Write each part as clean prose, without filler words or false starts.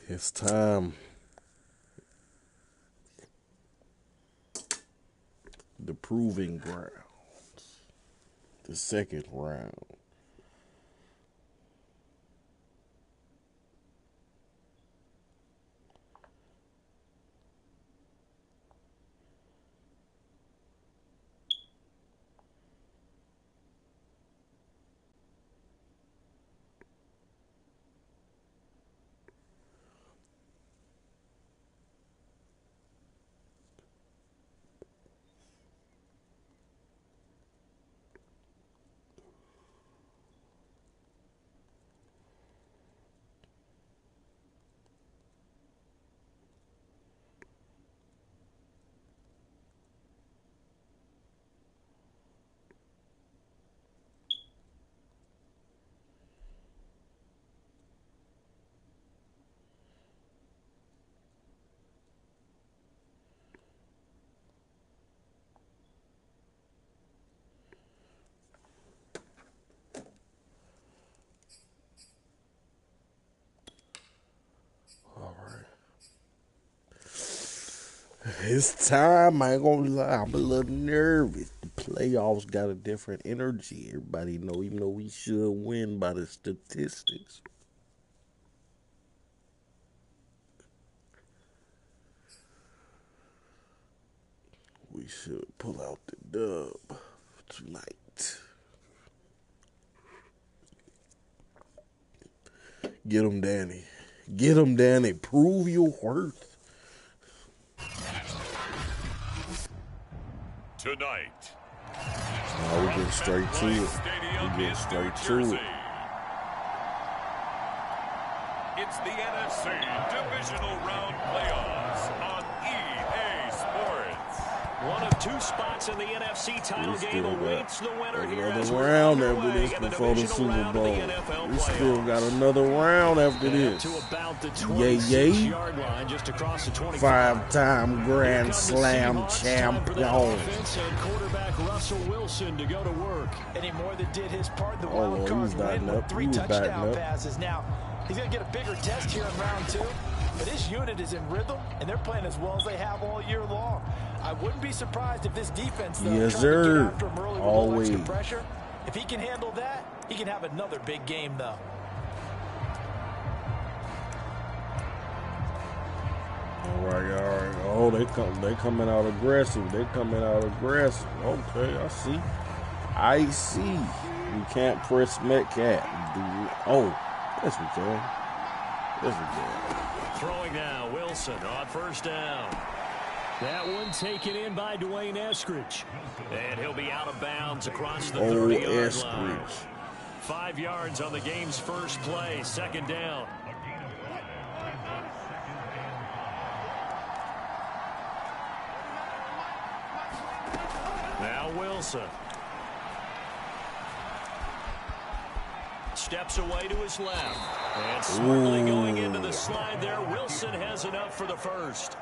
It's time. The proving grounds. The second round. It's time. I ain't gonna lie. I'm a little nervous. The playoffs got a different energy. Everybody know, even though we should win by the statistics. We should pull out the dub tonight. Get him, Danny. Get him, Danny. Prove your worth. Tonight. We get straight to it. We get straight to it. It's the NFC Divisional Round Playoffs on EA Sports. One of two spots in the NFC title game awaits the winner here. Another round after this before the Super Bowl. We still got another round after this. Yay. Five-time Grand Slam champion. Quarterback Russell Wilson to go to work. And he more than did his part. The wild card win with 3 touchdown passes. Now, he's going to get a bigger test here in round 2. But his unit is in rhythm, and they're playing as well as they have all year long. I wouldn't be surprised if this defense, though, yes, sir. After him early Always. With pressure. If he can handle that, he can have another big game, though. All right. Oh, they coming out aggressive. Okay, I see. We can't press Metcalf. Oh, yes we can. Throwing now, Wilson on first down. That one taken in by Dwayne Eskridge. And he'll be out of bounds across the 30-yard line. 5 yards on the game's first play, second down. Now Wilson. Steps away to his left. And smartly going into the slide there. Wilson has enough for the first.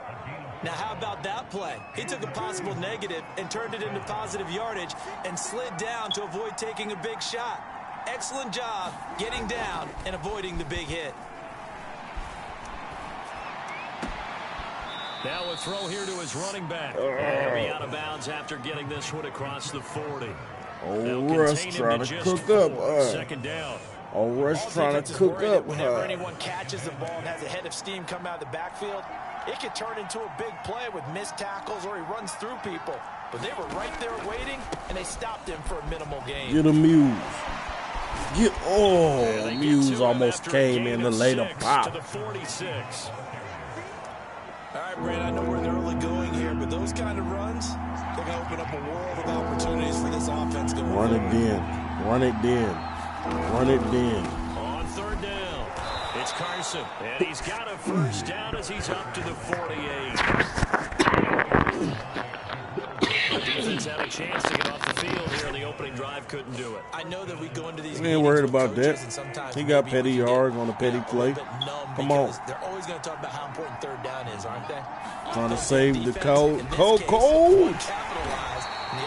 Now, how about that play? He took a possible negative and turned it into positive yardage and slid down to avoid taking a big shot. Excellent job getting down and avoiding the big hit. Now a throw here to his running back. And he'll be out of bounds after getting this one across the 40. Russ trying to cook up. Second down. Russ trying to cook up. Whenever anyone catches the ball and has a head of steam come out of the backfield, it could turn into a big play with missed tackles or he runs through people. But they were right there waiting, and they stopped him for a minimal gain. Get a Muse. Muse almost came in the later pop. To the 46. All right, Brad, I know we're in the early going here, but those kind of runs, they're going to open up a world of opportunities for this offense going forward. Run it then. On third down, it's Carson, and he's got a first down as he's up to the 48. The defense had a chance to get off the field here in the opening drive, couldn't do it. I know that we go into these. We ain't worried about that. He got petty yards on a petty play. Come on. They're always going to talk about how important third down is, aren't they? Trying to save the cold. And the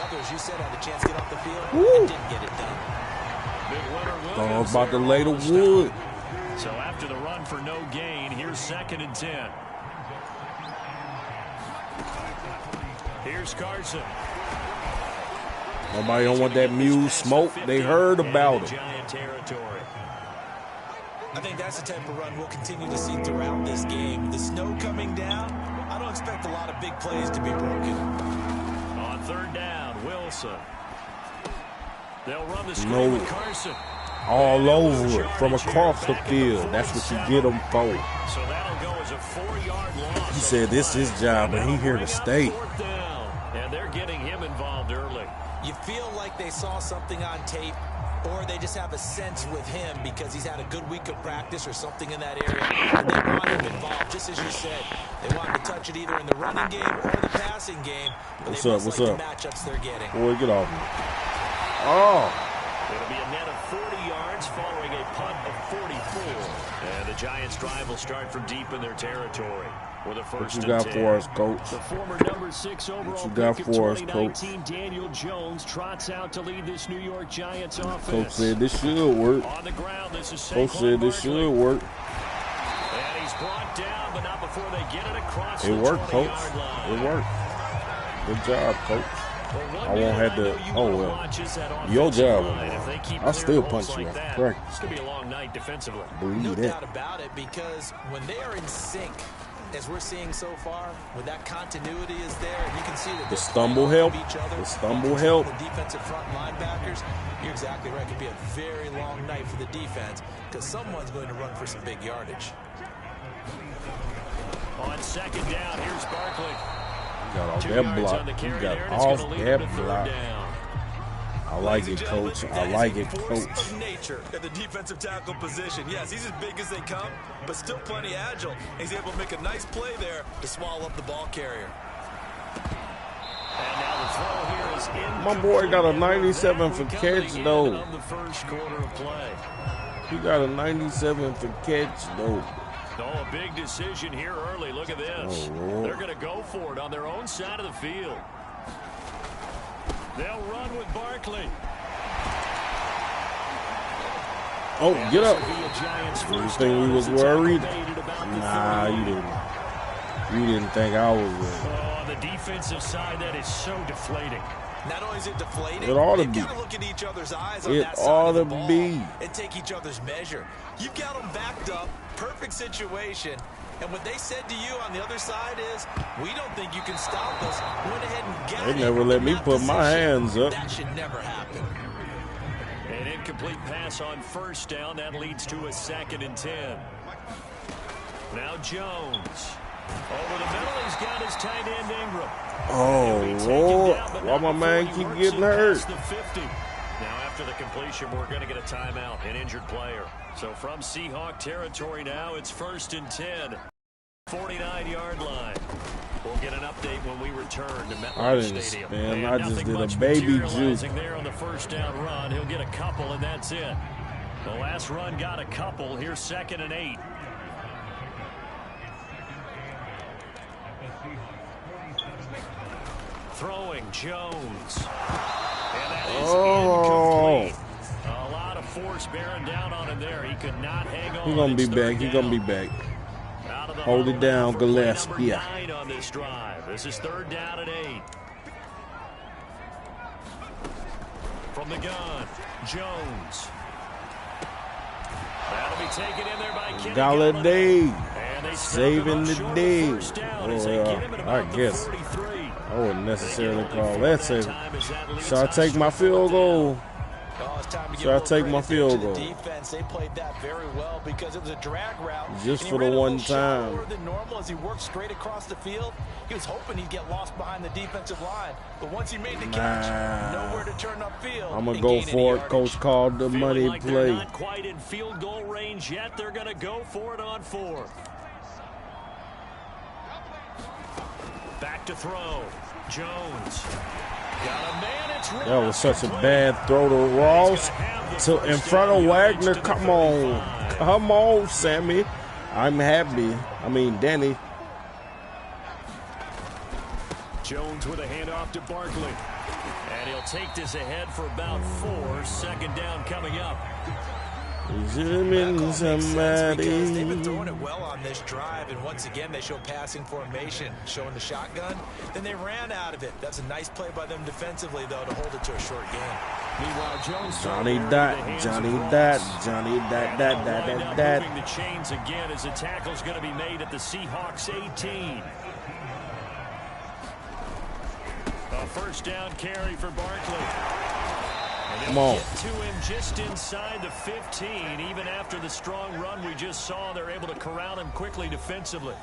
others, you said, had a chance to get off the field and didn't get it done. Thought I was about to lay the wood. So after after the run for no gain. Here's 2nd and 10. Here's Carson. Nobody don't want that mule smoke. They heard about it. Giant territory. I think that's the type of run we'll continue to see throughout this game. The snow coming down, I don't expect a lot of big plays to be broken. On 3rd down, Wilson. They'll run the screen with Carson. All over it from across the field. That's what you get them for. So that'll go as a 4-yard loss. He said this is his job, and he here to stay. 4th down, and they're getting him involved early. You feel like they saw something on tape, or they just have a sense with him because he's had a good week of practice or something in that area. And they want him involved, just as you said. They want him to touch it either in the running game or the passing game. But What's they up? must What's like up? the matchups they're getting. Boy, get off me. Oh. It'll be a net of 40 yards following a punt of 44. And the Giants' drive will start from deep in their territory. With a first What you got for us, Coach? The former number 6 overall What you got pick of for us, 2019, Daniel Jones trots out to lead this New York Giants offense. Coach said this should work. On the ground, this is Coach said this should work. And he's brought down, but not before they get it across It the worked, Coach. 20-yard line. It worked. Good job, Coach. Well, I won't have to. Oh well. Your job. I'll still punch you after practice. It's gonna be a long night defensively. Believe No that. doubt about it, because when they are in sync, as we're seeing so far, when that continuity is there, and you can see that The stumble help. The stumble help. The defensive front linebackers, you're exactly right. It could be a very long night for the defense because someone's going to run for some big yardage. On 2nd down, here's Barkley. You got off that block. You got off that block. I like it, Coach. I like it, Coach. Of nature at the defensive tackle position. Yes, he's as big as they come, but still plenty agile. He's able to make a nice play there to swallow up the ball carrier. And now the throw here is in. My boy got a 97 for catch, though. The first quarter of play. He got a 97 for catch, though. Oh, a big decision here early. Look at this. Oh, they're going to go for it on their own side of the field. They'll run with Barkley. Oh, get up. You think we was worried? Nah, you didn't. You didn't think I was worried. Oh, on the defensive side, that is so deflating. Not only is it deflating, It ought to they've be. got to look at each other's eyes on It that side ought of the to ball be. and take each other's measure. You've got them backed up, perfect situation, and what they said to you on the other side is, we don't think you can stop us. Went ahead and got They it never let in me that put my position. hands up. That should never happen. An incomplete pass on 1st down. That leads to a 2nd and 10. Now Jones. Over the middle, he's got his tight end Ingram. Oh, Lord. Why my man keep getting hurt? The 50. Now after the completion, we're going to get a timeout, an injured player. So from Seahawk territory now, it's 1st and 10. 49-yard line. We'll get an update when we return to MetLife Stadium. Man, And I just nothing did a much baby juke. materializing there on the 1st down run. He'll get a couple, and that's it. The last run got a couple. Here's 2nd and 8. Throwing Jones. And that is incomplete. A lot of force bearing down on him there. He could not hang on. He's going to be It's back. 3rd He's going to be down. back. Out of the Hold it huddle down, for play Gillespie. number 9 on this drive. This is 3rd down and 8. From the gun, Jones. That'll be taken in there by Kenny Galladay. And they Saving the short of day. 1st down as they get him at I about the guess. 43. I wouldn't necessarily They get call only that 4 safe. time as that leads Should I us take to my 4th field down. goal? Oh, it's time to Should I give take a my little field credit to goal? the defense. They played that very well because it was a drag route. Just And for he the ran a one little shallower time. than normal as he worked straight across the field. He was hoping he'd get lost behind the defensive line. But once he made the catch, nowhere to turn upfield. I'm going and to go gain any for it. yardage. Coach called the Feeling money like they're play. not quite in field goal range yet. They're going to go for it on 4th. Back to throw. Jones. Got a man. It's That was such a bad throw to Ross. In front of Wagner. Come on. Come on, Sammy. I'm happy. I mean, Danny. Jones with a handoff to Barkley. And he'll take this ahead for about 4. 2nd down coming up. Should have been Because they've been somebody. throwing it well on this drive, and once again they show passing formation, showing the shotgun. Then they ran out of it. That's a nice play by them defensively, though, to hold it to a short game. Meanwhile, Jones Johnny Dot, that. Moving the chains again as the tackle's going to be made at the Seahawks 18. A first down carry for Barkley. Come on. Get to him just inside the 15. Even after the strong run we just saw, they're able to corral him quickly defensively.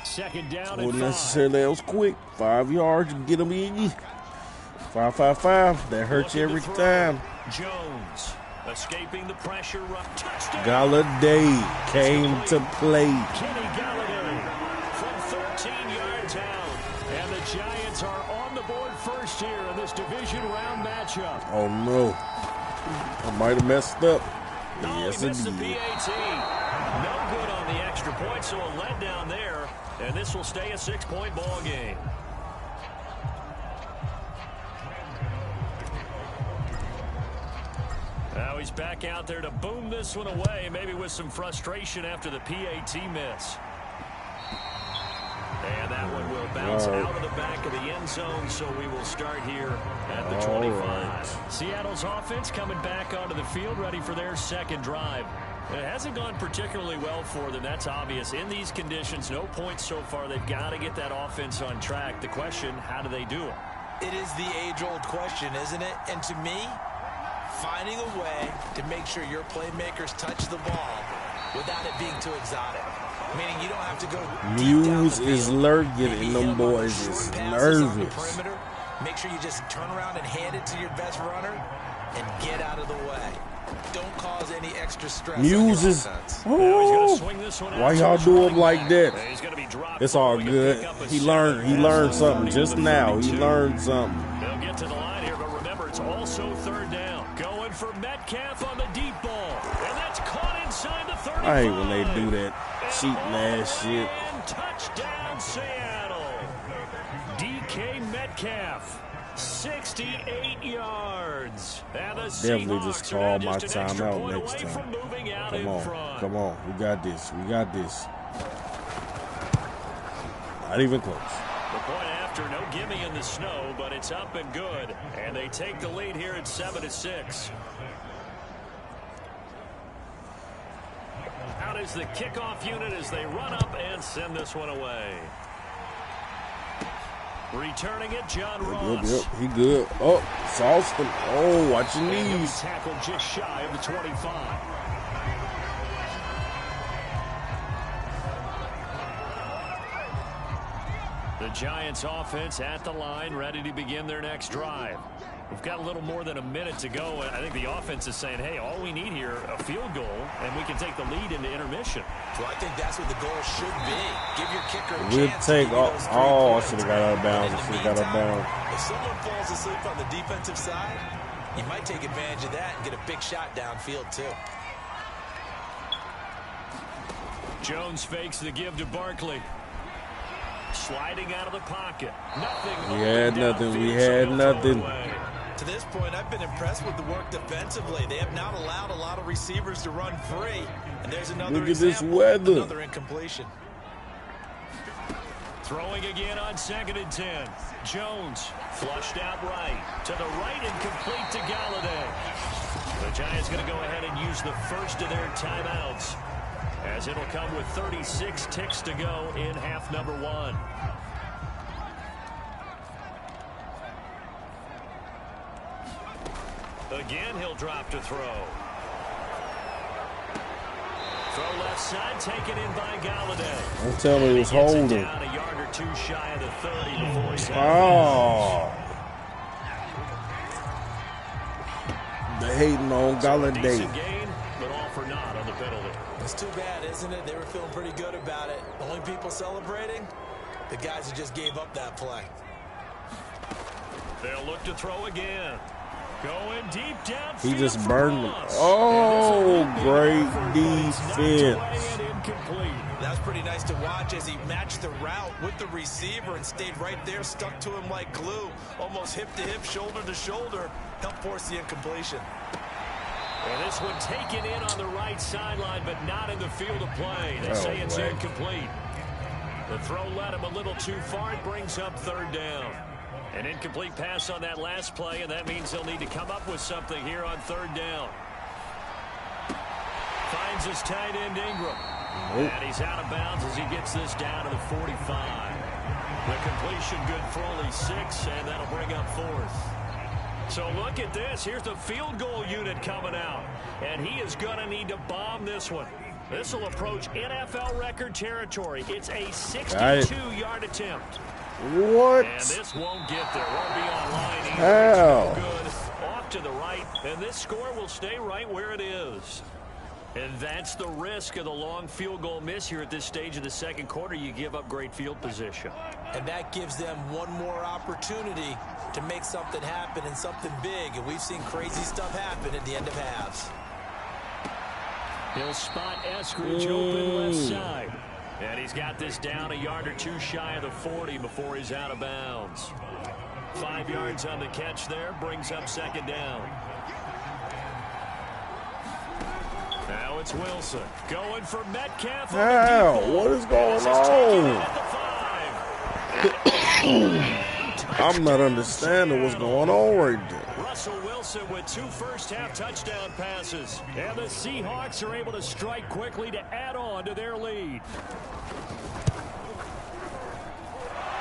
Second down and 5. Necessarily that was quick. 5 yards, get him in. 5. That hurts you every time. Jones escaping the pressure. Touchdown. Galladay came to play. Kenny Galladay from 13 yards out. And the Giants are on the board first here in this division round matchup. Oh no. I might have messed up. Yes, he missed indeed. the PAT. No good on the extra point, so a letdown there. And this will stay a 6-point ball game. Now he's back out there to boom this one away, maybe with some frustration after the PAT miss. And that one will bounce out of the back of the end zone, so we will start here at the 25. Right. Seattle's offense coming back onto the field, ready for their second drive. It hasn't gone particularly well for them, that's obvious. In these conditions, no points so far. They've got to get that offense on track. The question, how do they do it? It is the age-old question, isn't it? And to me, finding a way to make sure your playmakers touch the ball without it being too exotic. Meaning you don't have to go deep down the field. Muse is lurking and them boys is nervous. Make sure you just turn around and hand it to your best runner and get out of the way. Don't cause any extra stress. Muse is. Oh, why y'all do him like that? It's all good. He learned something just now. He learned something. They'll get to the line here, but remember, it's also third down. Going for Metcalf on the deep ball. And that's caught inside the 35. I hate when they do that cheating ass shit. And touchdown, Seattle. DK Metcalf. 68 yards. And the Definitely just Seahawks call are my just an extra timeout point next away time. from moving out Come in on, front. come on. We got this. We got this. Not even close. The point after, no gimme in the snow, but it's up and good. And they take the lead here at 7-6. Out is the kickoff unit as they run up and send this one away. Returning it, John Ross. Yep, he good. Oh, it's Austin. Oh, watch your knees. Tackled just shy of the 25. The Giants offense at the line, ready to begin their next drive. We've got a little more than a minute to go. I think the offense is saying, hey, all we need here, a field goal, and we can take the lead into intermission. Well, I think that's what the goal should be. Give your kicker a We'll chance take to give you those 3 I points. should have got out of bounds. I In the should have got out of meantime, bounds. if someone falls asleep on the defensive side, you might take advantage of that and get a big shot downfield, too. Jones fakes the give to Barkley. Sliding out of the pocket. Nothing. We had nothing. We had nothing. To this point, I've been impressed with the work defensively. They have not allowed a lot of receivers to run free. And there's another Look at this example, weather. another incompletion. Throwing again on 2nd and 10. Jones flushed out right. To the right and complete to Galladay. The Giants going to go ahead and use the first of their timeouts, as it'll come with 36 ticks to go in half number 1. Again, he'll drop to throw. Throw left side, taken in by Galladay. Don't tell me it was holding. Down a yard or 2 shy of the 30 before he's Oh. The hating on Galladay. decent gain, but all for naught on the penalty. It's too bad, isn't it? They were feeling pretty good about it. Only people celebrating, the guys who just gave up that play. They'll look to throw again. Going deep down. He just burned them. Oh, great defense. That's pretty nice to watch as he matched the route with the receiver and stayed right there, stuck to him like glue, almost hip to hip, shoulder to shoulder, helped force the incompletion. And this one taken in on the right sideline, but not in the field of play. They say it's incomplete. The throw led him a little too far. It brings up third down. An incomplete pass on that last play, and that means he'll need to come up with something here on third down. Finds his tight end Ingram. And he's out of bounds as he gets this down to the 45. The completion good for only 6, and that'll bring up fourth. So look at this. Here's the field goal unit coming out. And he is going to need to bomb this one. This will approach NFL record territory. It's a 62-yard attempt. What? And this won't get there. Won't be online either. How? It's no good. Off to the right. And this score will stay right where it is. And that's the risk of the long field goal miss here at this stage of the second quarter. You give up great field position. And that gives them one more opportunity to make something happen and something big. And we've seen crazy stuff happen at the end of halves. He'll spot Eskridge open left side. And he's got this down a yard or two shy of the 40 before he's out of bounds. 5 yards on the catch there. Brings up second down. Now it's Wilson going for Metcalf. What is going on? I'm not understanding what's going on right there. Russell Wilson with 2 first-half touchdown passes. And the Seahawks are able to strike quickly to add on to their lead.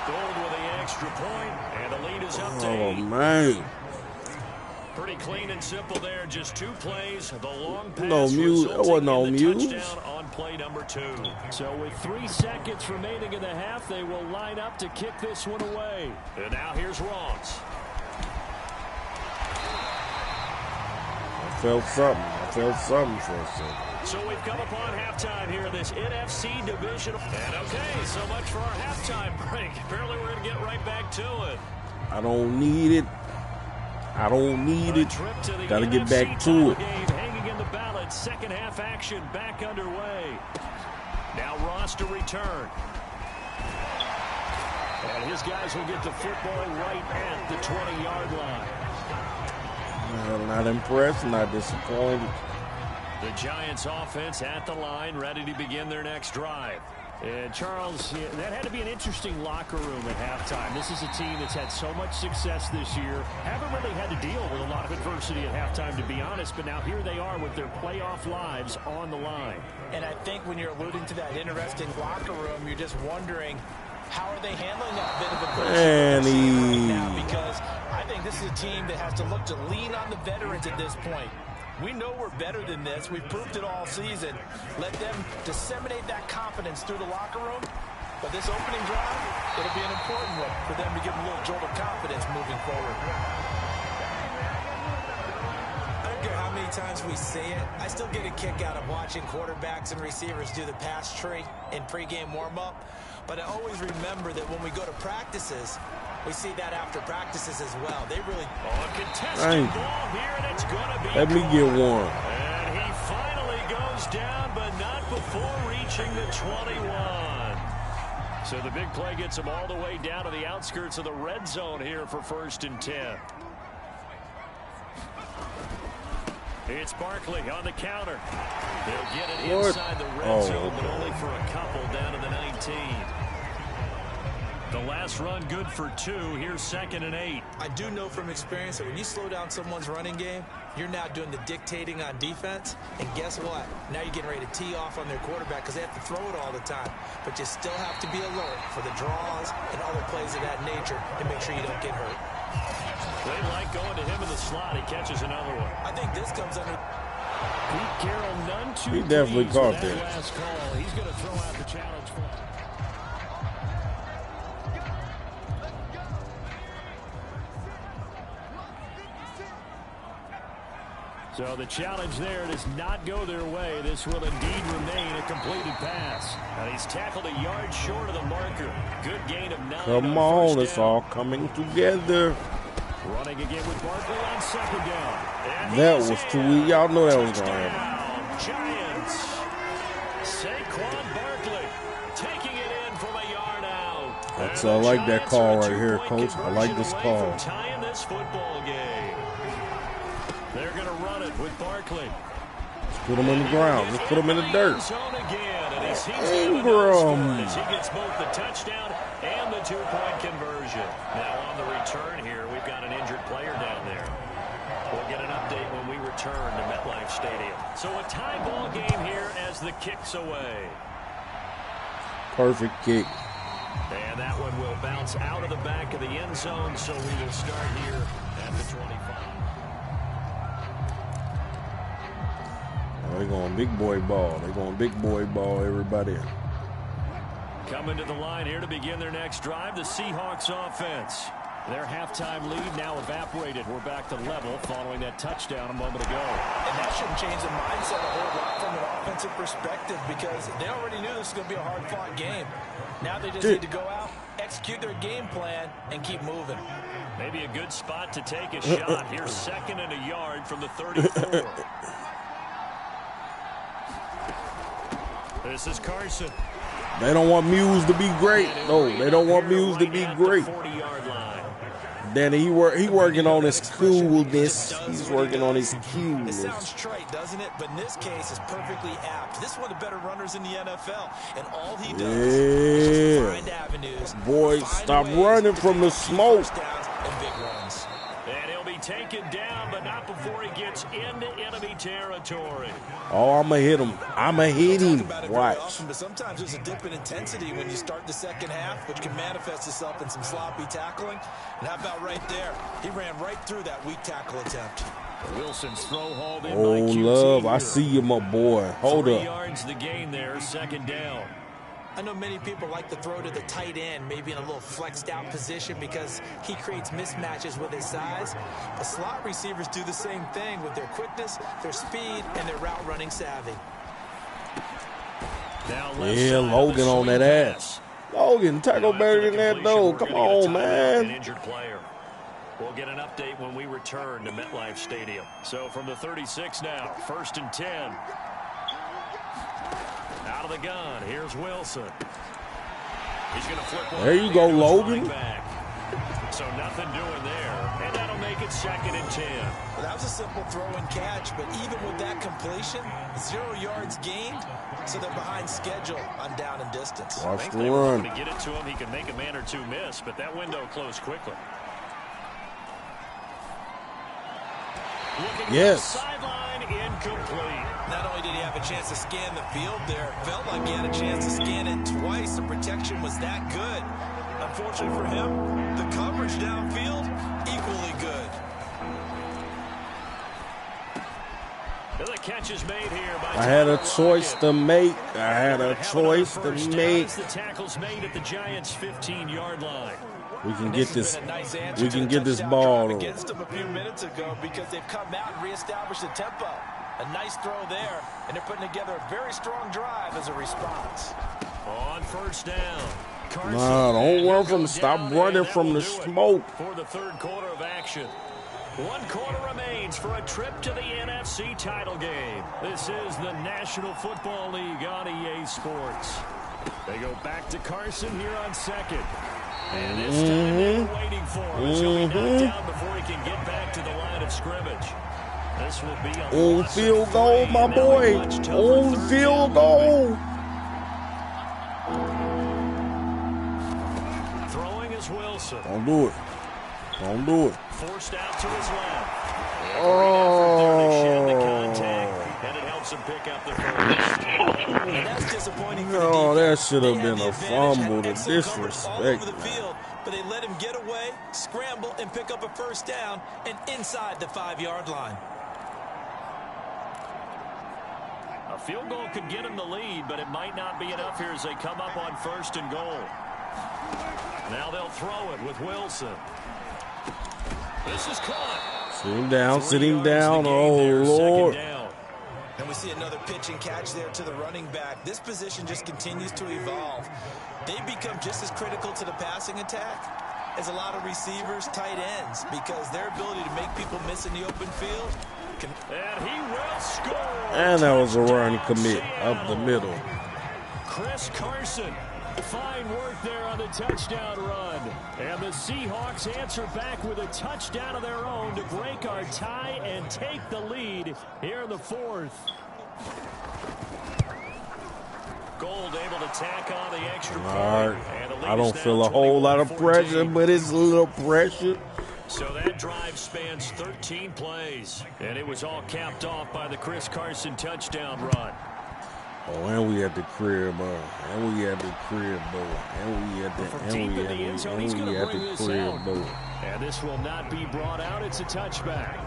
Gold with the extra point, and the lead is up to 8. Oh, man. Pretty clean and simple there. Just 2 plays. The long pass No muse. It wasn't no muse. Touchdown on play number 2. So with 3 seconds remaining in the half, they will line up to kick this one away. And now here's Ross. I felt something for a second. So we've come upon halftime here in this NFC division. And okay, so much for our halftime break. Apparently we're going to get right back to it. I don't need it. Got to get back to it. Hanging in the balance. Second half action back underway. Now Ross to return. And his guys will get the football right at the 20-yard line. Not impressed, not disappointed. The Giants offense at the line, ready to begin their next drive. And Charles, that had to be an interesting locker room at halftime. This is a team that's had so much success this year. Haven't really had to deal with a lot of adversity at halftime, to be honest. But now here they are with their playoff lives on the line. And I think when you're alluding to that interesting locker room, you're just wondering, how are they handling that bit of adversity right now? Because I think this is a team that has to look to lean on the veterans at this point. We know we're better than this. We've proved it all season. Let them disseminate that confidence through the locker room. But this opening drive, it'll be an important one for them to give them a little jolt of confidence moving forward. I don't care how many times we say it, I still get a kick out of watching quarterbacks and receivers do the pass tree in pregame warm-up. But I always remember that when we go to practices, we see that after practices as well. They really contested ball here, and it's going to be. Let me get one. And he finally goes down, but not before reaching the 21. So the big play gets him all the way down to the outskirts of the red zone here for 1st and 10. It's Barkley on the counter. They'll get it inside the red zone, but only for a couple down to the 19. The last run good for 2. Here's 2nd and 8. I do know from experience that when you slow down someone's running game, you're now doing the dictating on defense. And guess what? Now you're getting ready to tee off on their quarterback because they have to throw it all the time. But you still have to be alert for the draws and other plays of that nature to make sure you don't get hurt. They like going to him in the slot. He catches another one. I think this comes under Pete Carroll, none too. He definitely caught that. Last call. He's going to throw out the challenge for. So the challenge there does not go their way. This will indeed remain a completed pass. And he's tackled a yard short of the marker. Good gain of 9. Come on, it's all coming together. Running again with Barkley on 2nd down. And that was too easy. Y'all know that was going to happen. Giants. Saquon Barkley taking it in from a yard out. I like that call right here, Coach. I like this call. Tying this football game. They're going to run it with Barkley. Put him on the ground. Just put him in the dirt. Ingram. As he gets both the touchdown and the two-point conversion. Now on the return here, we've got an injured player down there. We'll get an update when we return to MetLife Stadium. So a tie ball game here as the kick's away. Perfect kick. And that one will bounce out of the back of the end zone, so we will start here at the 25. They're going big boy ball. They're going big boy ball, everybody. Coming to the line here to begin their next drive, the Seahawks offense. Their halftime lead now evaporated. We're back to level following that touchdown a moment ago. And that shouldn't change the mindset a whole lot from an offensive perspective because they already knew this was going to be a hard-fought game. Now they just need to go out, execute their game plan, and keep moving. Maybe a good spot to take a shot. Here's 2nd and a yard from the 34. This is Carson. They don't want Muse to be great. No, they don't want Muse to be great. 40-yard line. Danny, he working on his coolness. He's working on his It coolness. sounds trite, doesn't it? But in this case, it's perfectly apt. This is one of the better runners in the NFL, and all he does is find avenues. Boy, stop running from the smoke. Touchdowns and big runs. And he'll be taken down, but not before he gets into enemy territory. Oh, I'm going to hit him. I'm going to hit him. About it very Watch. often, but sometimes there's a dip in intensity when you start the second half, which can manifest itself in some sloppy tackling. And how about right there? He ran right through that weak tackle attempt. Wilson's throw hauled in Oh, by QT love. I here. see you, my boy. Hold 3 up. yards the gain there, 2nd down. I know many people like to throw to the tight end, maybe in a little flexed out position because he creates mismatches with his size. But slot receivers do the same thing with their quickness, their speed, and their route running savvy. Now left Yeah, side of the Logan on swing that pass. ass. Logan, tackle Now, better after than the that, completion, though. we're Come gonna get a on, timeout, an man. injured player. We'll get an update when we return to MetLife Stadium. So from the 36 now, 1st and 10. Out of the gun, here's Wilson. He's going to flip one. There you go, into his Logan. running back. So nothing doing there, and that'll make it 2nd and 10. Well, that was a simple throw and catch, but even with that completion, 0 yards gained, so they're behind schedule on down and distance. I Watch think the they were run. going to get it to him. He could make a man or two miss, but that window closed quickly. Looking Yes. sideline, incomplete. Not only did he have a chance to scan the field there, felt like he had a chance to scan it twice. The protection was that good. Unfortunately for him, the coverage downfield, equally good. And the catch is made here by I had a Tyler choice Lockett. to make. I had a Have another choice to first down make. as the tackle's made at the Giants' 15-yard line. We can And get has this. been a nice answer We to can the get this touchdown ball. drive against them a few minutes ago because they've come out and reestablished the tempo. A nice throw there, and they're putting together a very strong drive as a response. On 1st down. Carson, Nah, don't and run he'll from. go Stop down, running and that from will the do it smoke. For the 3rd quarter of action. 1 quarter remains for a trip to the NFC title game. This is the National Football League on EA Sports. They go back to Carson here on 2nd. And this time they were waiting for him. He's going to be knocked down before he can get back to the line of scrimmage. This will be a On loss of field goal, 3. my Now a boy. much tougher On 3rd field down goal. Throwing is Wilson. Don't do it. Don't do it. Forced out to his left. Oh. And it helps him pick up the first. And that's disappointing for the No, that defense. should have They had been the a advantage, fumble. had The excellent coverage all over disrespect. the field, but they let him get away, scramble, and pick up a 1st down and inside the 5-yard line. A field goal could get him the lead, but it might not be enough here as they come up on 1st and goal. Now they'll throw it with Wilson. This is caught. Sit him down. 3 Sit him yards down. the gain Oh, there, 2nd Lord. down. And we see another pitch and catch there to the running back. This position just continues to evolve. They become just as critical to the passing attack as a lot of receivers, tight ends, because their ability to make people miss in the open field can... And he will score. And that was a run Touchdown, commit up the Seattle. middle. Chris Carson Fine work there on the touchdown run. And the Seahawks answer back with a touchdown of their own to break our tie and take the lead here in the fourth. Gold able to tack on the extra point. All right. I don't feel a whole lot of pressure, but it's a little pressure. So that drive spans 13 plays, and it was all capped off by the Chris Carson touchdown run. Oh, and we at the crib, and we at the crib, and we at the crib. And this will not be brought out. It's a touchback.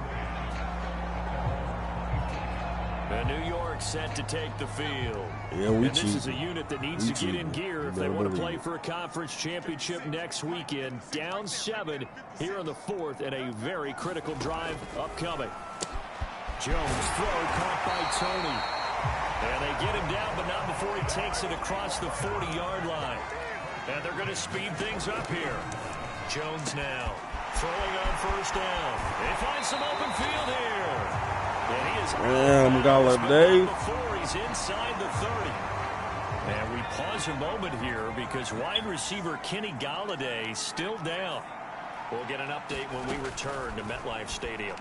And New York set to take the field. Yeah, we and this is a unit that needs to get in gear if they want to play for a conference championship next weekend. Down 7 here in the fourth, and a very critical drive upcoming. Jones throw caught by Tony. And they get him down, but not before he takes it across the 40-yard line. And they're going to speed things up here. Jones now throwing on first down. They find some open field here. And he is before he's inside the 30. And we pause a moment here because wide receiver Kenny Galladay still down. We'll get an update when we return to MetLife Stadium.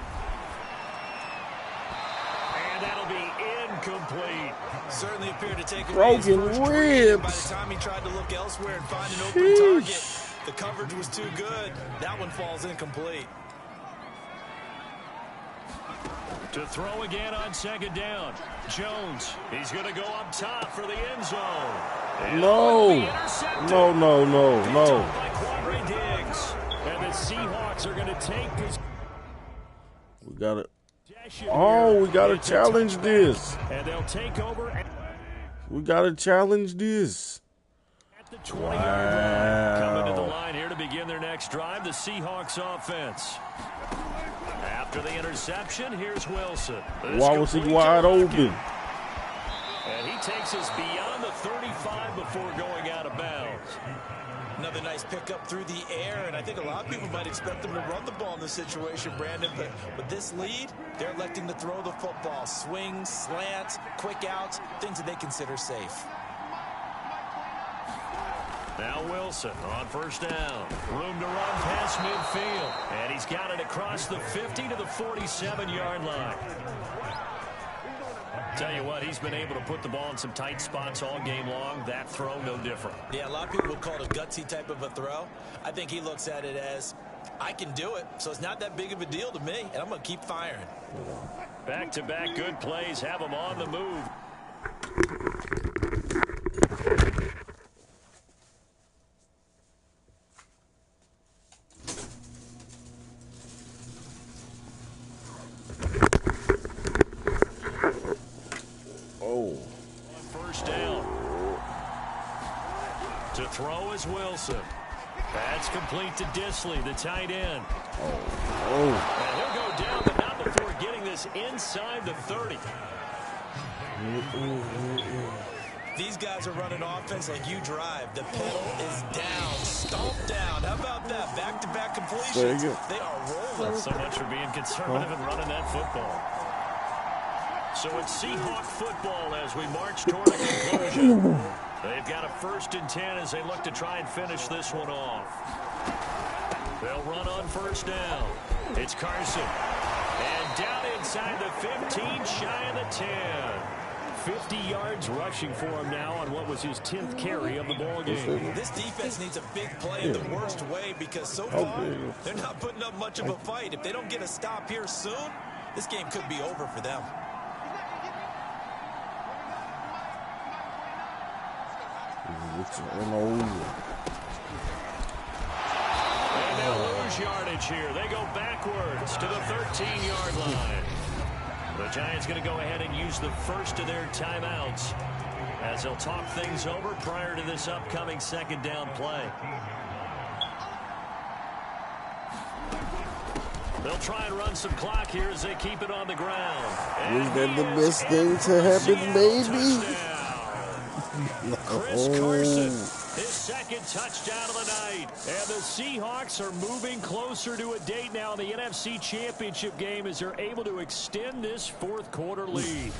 And that'll be incomplete. Certainly appeared to take broken ribs. By the time he tried to look elsewhere and find an open target, the coverage was too good. That one falls incomplete. To throw again on second down. Jones, he's going to go up top for the end zone. And no. By Quadre Diggs. And the Seahawks are going to take this. We got it. Oh, we got to challenge this. And they'll take over. We got to challenge this. At the 20-yard line. Coming to the line here to begin their next drive, the Seahawks offense. After the interception, here's Wilson. Why was he wide open? And he takes us beyond the 35 before going out of bounds. Another nice pickup through the air, and I think a lot of people might expect them to run the ball in this situation, Brandon, but with this lead, they're electing to throw the football. Swings, slants, quick outs, things that they consider safe. Now Wilson on first down. Room to run past midfield. And he's got it across the 50 to the 47-yard line. Tell you what, he's been able to put the ball in some tight spots all game long. That throw, no different. Yeah, a lot of people would call it a gutsy type of a throw. I think he looks at it as, I can do it, so it's not that big of a deal to me, and I'm going to keep firing. Back-to-back good plays have him on the move. Throw is Wilson. That's complete to Disley, the tight end. And he'll go down, but not before getting this inside the 30. These guys are running offense like you drive. The pedal is down, stomped down. How about that? Back-to-back completions. They are rolling. So much for being conservative and running that football. So it's Seahawk football as we march toward a conclusion. They've got a 1st and 10 as they look to try and finish this one off. They'll run on first down. It's Carson. And down inside the 15, shy of the 10. 50 yards rushing for him now on what was his 10th carry of the ball game. This defense needs a big play in the worst way because so far they're not putting up much of a fight. If they don't get a stop here soon, this game could be over for them. And they'll lose yardage here. They go backwards to the 13-yard line. The Giants going to go ahead and use the first of their timeouts as they'll talk things over prior to this upcoming second down play. They'll try and run some clock here as they keep it on the ground. Is that the best thing to happen, baby? Chris Carson, his second touchdown of the night. And the Seahawks are moving closer to a date now in the NFC Championship game as they're able to extend this fourth quarter lead.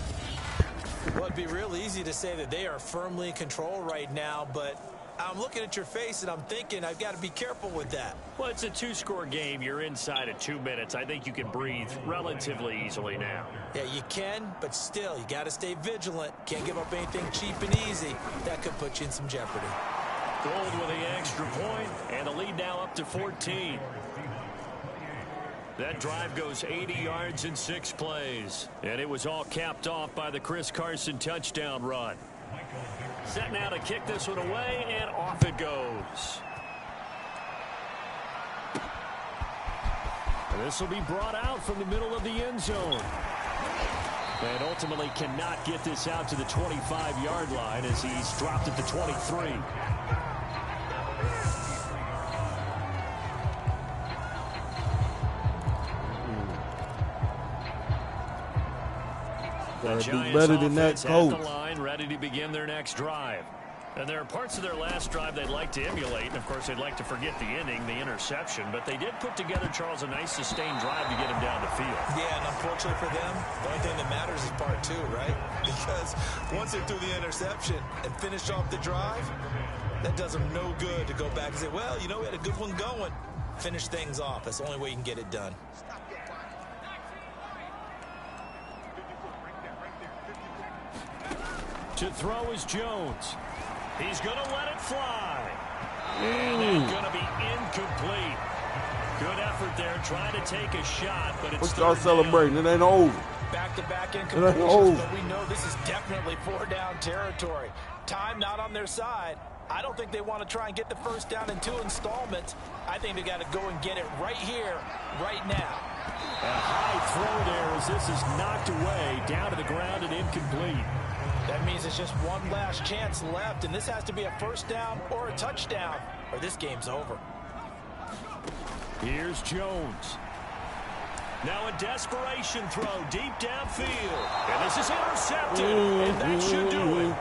Well, it'd be real easy to say that they are firmly in control right now, but I'm looking at your face, and I'm thinking I've got to be careful with that. Well, it's a two-score game. You're inside of 2 minutes. I think you can breathe relatively easily now. Yeah, you can, but still, you got to stay vigilant. Can't give up anything cheap and easy. That could put you in some jeopardy. Gold with the extra point, and the lead now up to 14. That drive goes 80 yards in 6 plays. And it was all capped off by the Chris Carson touchdown run. Set now to kick this one away, and off it goes. And this will be brought out from the middle of the end zone. And ultimately cannot get this out to the 25-yard line as he's dropped at the 23. Gotta do better than that, coach. At the line, ready to begin their next drive. And there are parts of their last drive they'd like to emulate, and of course they'd like to forget the inning, the interception. But they did put together, Charles, a nice sustained drive to get him down the field. Yeah, and unfortunately for them, the only thing that matters is part 2, right? Because once they threw the interception and finished off the drive, that does them no good to go back and say, well, you know, we had a good one going. Finish things off. That's the only way you can get it done. To throw is Jones. He's going to let it fly. And that's going to be incomplete. Good effort there, trying to take a shot, but it's start celebrating. It ain't over. Back-to-back incompletions, but we know this is definitely 4-down territory. Time not on their side. I don't think they want to try and get the first down in 2 installments. I think they got to go and get it right here, right now. A high throw there as this is knocked away, down to the ground and incomplete. That means it's just one last chance left, and this has to be a first down or a touchdown, or this game's over. Here's Jones. Now a desperation throw deep downfield. And this is intercepted. And that should do it.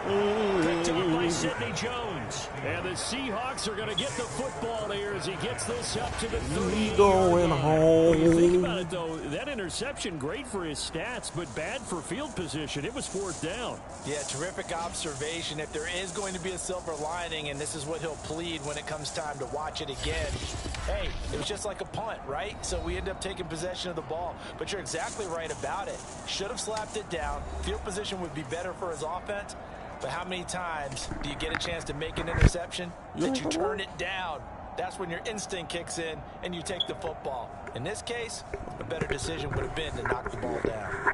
Picked up by Sidney Jones. And the Seahawks are going to get the football here as he gets this up to the 30. He's going home. When you think about it, though, that interception, great for his stats, but bad for field position. It was 4th down. Yeah, terrific observation. If there is going to be a silver lining, and this is what he'll plead when it comes time to watch it again, hey, it was just like a punt, right? So we end up taking possession of the ball. But you're exactly right about it. Should have slapped it down. Field position would be better for his offense. But how many times do you get a chance to make an interception that you turn it down? That's when your instinct kicks in and you take the football. In this case, a better decision would have been to knock the ball down.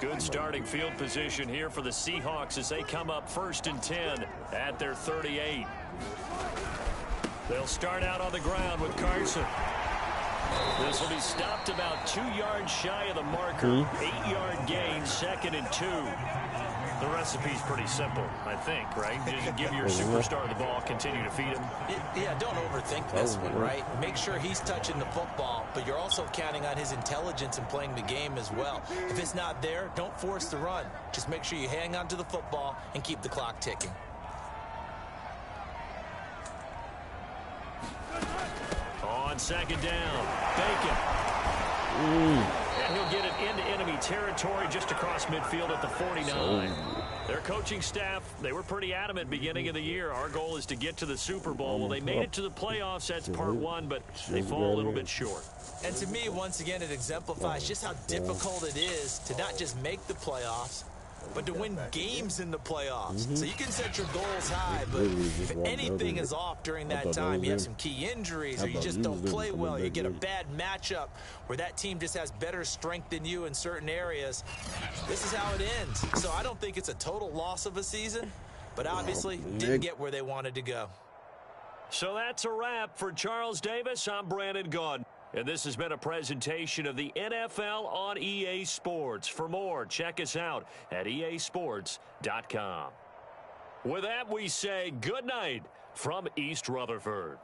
Good starting field position here for the Seahawks as they come up 1st and 10 at their 38. They'll start out on the ground with Carson. This will be stopped about 2 yards shy of the marker. 8-yard gain, 2nd and 2. The recipe's pretty simple, I think, right? Just give your superstar the ball, continue to feed him. Yeah, don't overthink this one, right? Make sure he's touching the football, but you're also counting on his intelligence in playing the game as well. If it's not there, don't force the run. Just make sure you hang on to the football and keep the clock ticking. On 2nd down, Bacon. And he'll get it into enemy territory just across midfield at the 49. Their coaching staff, they were pretty adamant beginning of the year. Our goal is to get to the Super Bowl. Well, they made it to the playoffs. That's part 1, but they fall a little bit short. And to me, once again, it exemplifies just how difficult it is to not just make the playoffs, but to win games in the playoffs. So you can set your goals high, but if anything is off during that time, you have some key injuries or you just don't play well, you get a bad matchup where that team just has better strength than you in certain areas, this is how it ends. So I don't think it's a total loss of a season, but obviously didn't get where they wanted to go. So that's a wrap for Charles Davis. I'm Brandon Gaudin. And this has been a presentation of the NFL on EA Sports. For more, check us out at easports.com. With that, we say good night from East Rutherford.